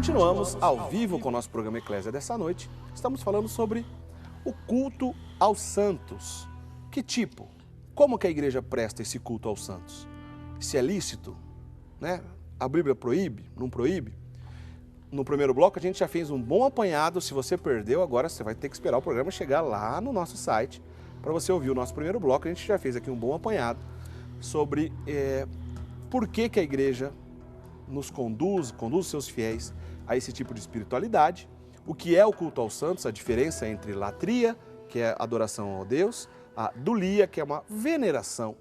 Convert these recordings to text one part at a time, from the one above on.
Continuamos ao vivo com o nosso programa Eclésia dessa noite. Estamos falando sobre o culto aos santos. Que tipo? Como que a igreja presta esse culto aos santos? Se é lícito, né? A Bíblia proíbe? Não proíbe? No primeiro bloco a gente já fez um bom apanhado. Se você perdeu, agora você vai ter que esperar o programa chegar lá no nosso site para você ouvir o nosso primeiro bloco. A gente já fez aqui um bom apanhado sobre por que a igreja nos conduz seus fiéis a esse tipo de espiritualidade, o que é o culto aos santos, a diferença entre latria, que é adoração ao Deus, a dulia, que é uma veneração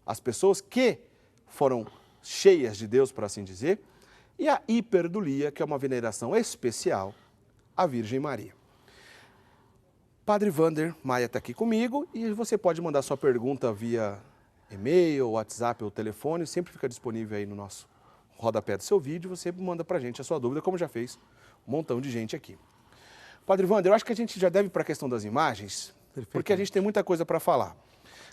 às pessoas que foram cheias de Deus, por assim dizer, e a hiperdulia, que é uma veneração especial à Virgem Maria. Padre Wander Maia está aqui comigo e você pode mandar sua pergunta via e-mail, WhatsApp ou telefone, sempre fica disponível aí no nosso rodapé do seu vídeo, você manda pra gente a sua dúvida, como já fez um montão de gente aqui. Padre Wander, eu acho que a gente já deve ir para a questão das imagens, porque a gente tem muita coisa para falar.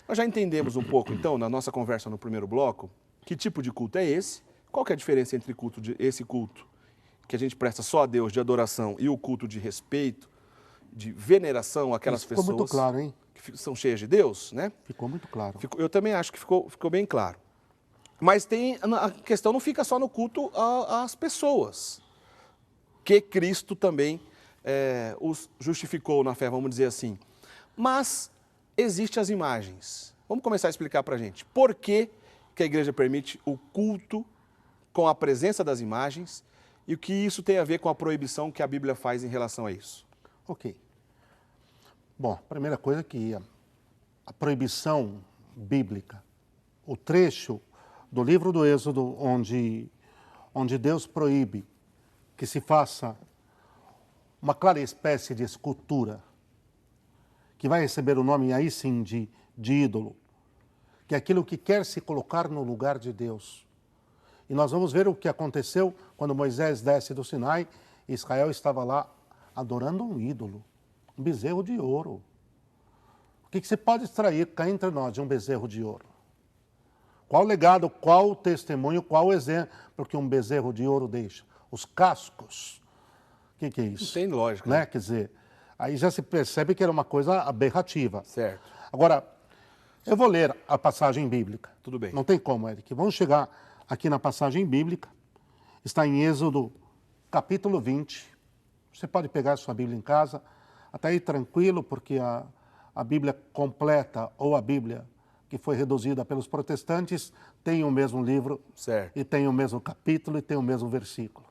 Nós já entendemos um pouco, então, na nossa conversa no primeiro bloco, que tipo de culto é esse, qual que é a diferença entre esse culto que a gente presta só a Deus de adoração e o culto de respeito, de veneração àquelas pessoas muito claro, hein? Que são cheias de Deus, né? Ficou muito claro. Eu também acho que ficou bem claro. Mas a questão não fica só no culto às pessoas, que Cristo também os justificou na fé, vamos dizer assim. Mas existem as imagens. Vamos começar a explicar para a gente. Por que a igreja permite o culto com a presença das imagens e o que isso tem a ver com a proibição que a Bíblia faz em relação a isso? Ok. Bom, a primeira coisa é que a proibição bíblica, o trecho do livro do Êxodo, onde Deus proíbe que se faça uma clara espécie de escultura, que vai receber o nome aí sim de ídolo, que é aquilo que quer se colocar no lugar de Deus. E nós vamos ver o que aconteceu quando Moisés desce do Sinai e Israel estava lá adorando um ídolo, um bezerro de ouro. O que você pode extrair cá entre nós de um bezerro de ouro? Qual o legado, qual o testemunho, qual o exemplo que um bezerro de ouro deixa? Os cascos. O que é isso? Não tem lógica. Né? Quer dizer, aí já se percebe que era uma coisa aberrativa. Certo. Agora, eu vou ler a passagem bíblica. Tudo bem. Não tem como, Eric. Vamos chegar aqui na passagem bíblica. Está em Êxodo, capítulo 20. Você pode pegar a sua Bíblia em casa, até aí tranquilo, porque a Bíblia completa, ou a Bíblia que foi reduzida pelos protestantes, tem o mesmo livro, certo, e tem o mesmo capítulo, e tem o mesmo versículo.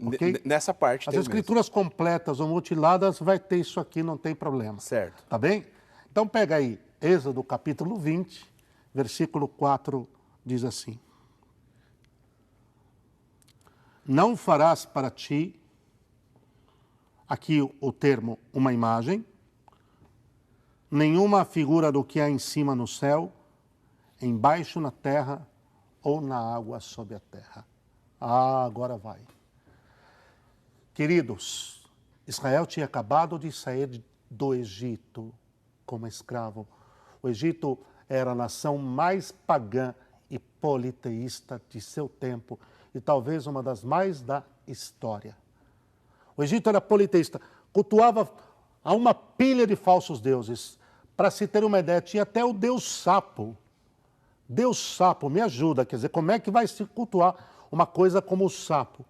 Okay? Nessa parte As tem escrituras mesmo. Completas ou mutiladas vai ter isso aqui, não tem problema. Certo. Tá bem? Então pega aí, Êxodo capítulo 20, versículo 4, diz assim: Não farás para ti, aqui o termo, uma imagem, nenhuma figura do que há em cima no céu, embaixo na terra ou na água sob a terra. Ah, agora vai. Queridos, Israel tinha acabado de sair do Egito como escravo. O Egito era a nação mais pagã e politeísta de seu tempo e talvez uma das mais da história. O Egito era politeísta, cultuava a uma pilha de falsos deuses. Para se ter uma ideia, tinha até o deus sapo. Deus sapo, me ajuda, quer dizer, como é que vai se cultuar uma coisa como o sapo?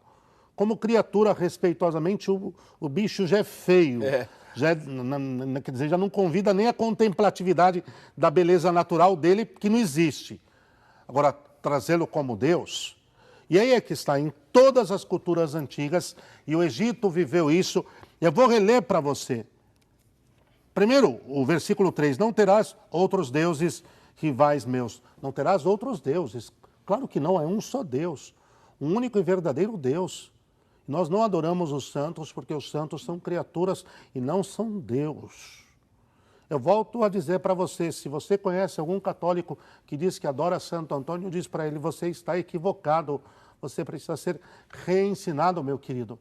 Como criatura, respeitosamente, o bicho já é feio. Quer dizer, já não convida nem a contemplatividade da beleza natural dele, que não existe. Agora, trazê-lo como Deus. E aí é que está em todas as culturas antigas, e o Egito viveu isso. Eu vou reler para você. Primeiro, o versículo 3, não terás outros deuses rivais meus. Não terás outros deuses. Claro que não, é um só Deus. Um único e verdadeiro Deus. Nós não adoramos os santos porque os santos são criaturas e não são Deus. Eu volto a dizer para você, se você conhece algum católico que diz que adora Santo Antônio, diz para ele, você está equivocado. Você precisa ser reensinado, meu querido.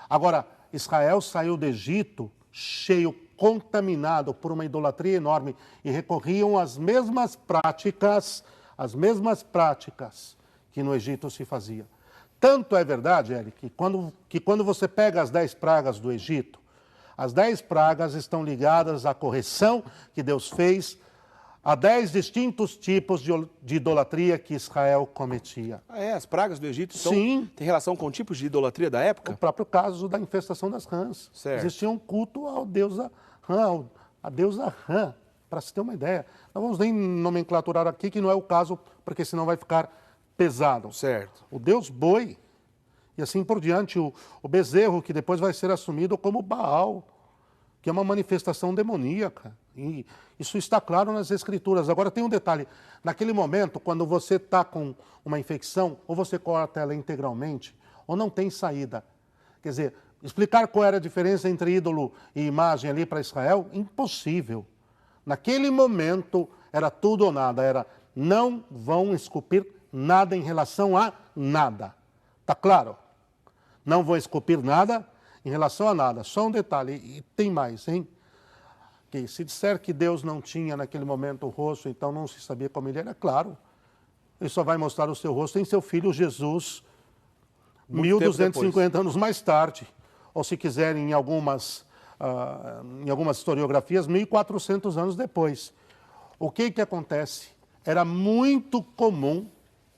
Agora, Israel saiu do Egito cheio, contaminado por uma idolatria enorme e recorriam às mesmas práticas que no Egito se fazia. Tanto é verdade, Eli, que quando você pega as 10 pragas do Egito, as 10 pragas estão ligadas à correção que Deus fez a 10 distintos tipos de idolatria que Israel cometia. Ah, é? As pragas do Egito Sim. têm relação com tipos de idolatria da época? O próprio caso da infestação das rãs. Certo. Existia um culto à deusa Rã, para se ter uma ideia. Não vamos nem nomenclaturar aqui, que não é o caso, porque senão vai ficar pesado. Certo. O deus boi, e assim por diante, o bezerro, que depois vai ser assumido como Baal, que é uma manifestação demoníaca. E isso está claro nas Escrituras. Agora tem um detalhe, naquele momento, quando você está com uma infecção, ou você corta ela integralmente, ou não tem saída. Quer dizer, explicar qual era a diferença entre ídolo e imagem ali para Israel, impossível. Naquele momento, era tudo ou nada, era não vão esculpir nada em relação a nada. Está claro? Não vão esculpir nada em relação a nada. Só um detalhe, e tem mais, hein? Que se disser que Deus não tinha naquele momento o rosto, então não se sabia como ele era, claro. Ele só vai mostrar o seu rosto em seu filho Jesus, 1250 anos mais tarde. Ou se quiserem, em algumas historiografias, 1400 anos depois. O que acontece? Era muito comum,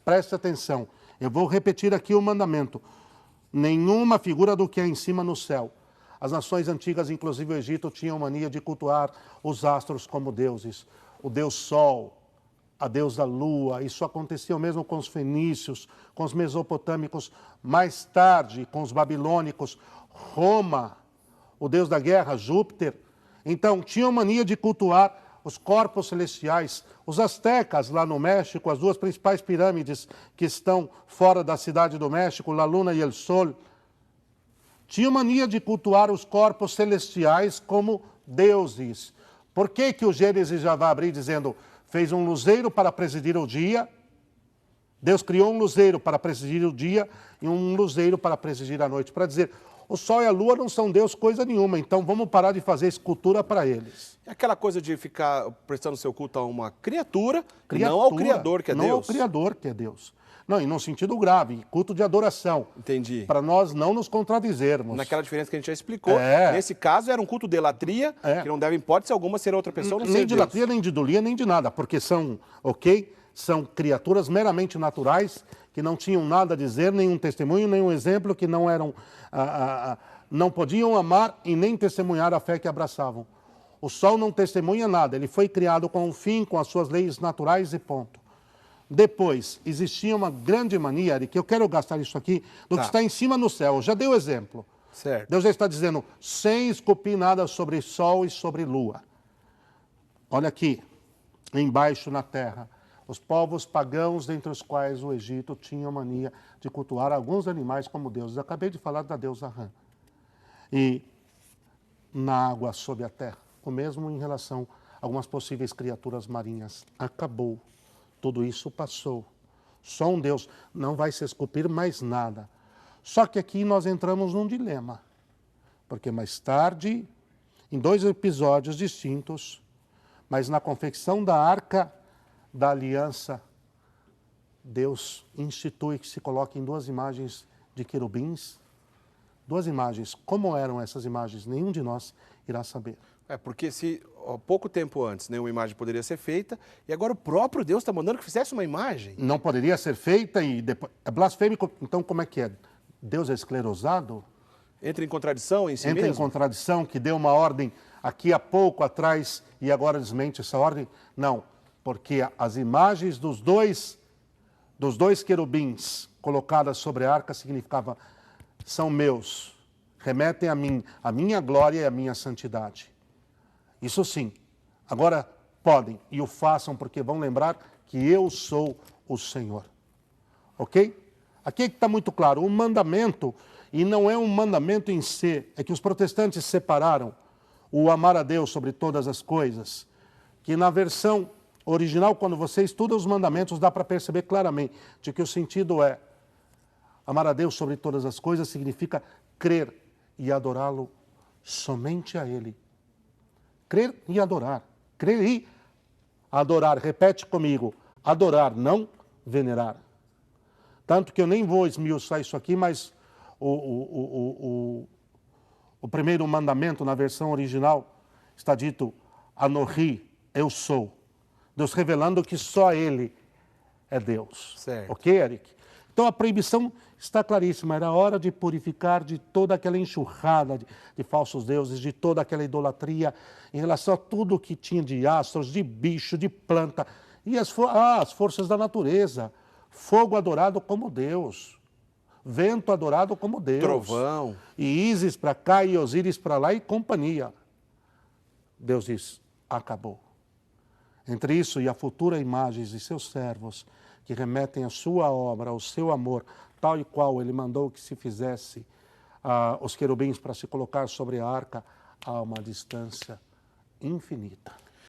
preste atenção, eu vou repetir aqui o mandamento, nenhuma figura do que é em cima no céu. As nações antigas, inclusive o Egito, tinham mania de cultuar os astros como deuses. O deus Sol, a deusa Lua, isso acontecia mesmo com os fenícios, com os mesopotâmicos, mais tarde com os babilônicos, Roma, o deus da guerra, Júpiter. Então, tinham mania de cultuar os corpos celestiais. Os astecas, lá no México, as duas principais pirâmides que estão fora da cidade do México, La Luna e El Sol, tinham mania de cultuar os corpos celestiais como deuses. Por que o Gênesis já vai abrir dizendo, fez um luzeiro para presidir o dia? Deus criou um luzeiro para presidir o dia e um luzeiro para presidir a noite. Para dizer, o sol e a lua não são Deus coisa nenhuma, então vamos parar de fazer escultura para eles. É aquela coisa de ficar prestando seu culto a uma criatura, não ao Criador que é Deus. Não ao Criador que é Deus. Não, e num sentido grave, culto de adoração. Entendi. Para nós não nos contradizermos. Naquela diferença que a gente já explicou. Nesse caso, era um culto de idolatria, que não deve, em hipótese alguma, ser outra pessoa, não ser nem de idolatria, nem de idolia, nem de nada, porque são, são criaturas meramente naturais, que não tinham nada a dizer, nenhum testemunho, nenhum exemplo, que não eram, não podiam amar e nem testemunhar a fé que abraçavam. O sol não testemunha nada, ele foi criado com um fim, com as suas leis naturais e ponto. Depois, existia uma grande mania, que eu quero gastar isso aqui, do que está em cima no céu. Eu já dei o exemplo. Certo. Deus já está dizendo, sem esculpir nada sobre sol e sobre lua. Olha aqui, embaixo na terra, os povos pagãos, dentre os quais o Egito tinha mania de cultuar alguns animais como deuses. Eu acabei de falar da deusa Rã. E na água, sob a terra, o mesmo em relação a algumas possíveis criaturas marinhas. Acabou. Tudo isso passou. Só um Deus. Não vai se esculpir mais nada. Só que aqui nós entramos num dilema. Porque mais tarde, em 2 episódios distintos, mas na confecção da Arca da Aliança, Deus institui que se coloquem 2 imagens de querubins. 2 imagens. Como eram essas imagens? Nenhum de nós irá saber. Porque se pouco tempo antes nenhuma imagem poderia ser feita, e agora o próprio Deus está mandando que fizesse uma imagem. Não poderia ser feita e depois... É blasfêmico, então como é que é? Deus é esclerosado? Entra em contradição em si mesmo? Entra em contradição, que deu uma ordem aqui há pouco atrás e agora desmente essa ordem? Não, porque as imagens dos dois querubins colocadas sobre a arca significava, são meus, remetem a mim, a minha glória e a minha santidade. Isso sim. Agora podem e o façam porque vão lembrar que eu sou o Senhor. Ok? Aqui está muito claro, o mandamento, e não é um mandamento em si, é que os protestantes separaram o amar a Deus sobre todas as coisas, que na versão original, quando você estuda os mandamentos, dá para perceber claramente de que o sentido é amar a Deus sobre todas as coisas significa crer e adorá-lo somente a Ele. Crer e adorar. Crer e adorar. Repete comigo. Adorar, não venerar. Tanto que eu nem vou esmiuçar isso aqui, mas o primeiro mandamento, na versão original, está dito, Anohi, eu sou. Deus revelando que só Ele é Deus. Certo. Ok, Eric? Então a proibição está claríssima. Era hora de purificar de toda aquela enxurrada de falsos deuses, de toda aquela idolatria em relação a tudo que tinha de astros, de bicho, de planta. E as forças da natureza. Fogo adorado como Deus. Vento adorado como Deus. Trovão. E Ísis para cá e Osíris para lá e companhia. Deus diz, acabou. Entre isso e a futura imagem de seus servos, que remetem à sua obra, ao seu amor, tal e qual ele mandou que se fizesse os querubins para se colocar sobre a arca, há uma distância infinita.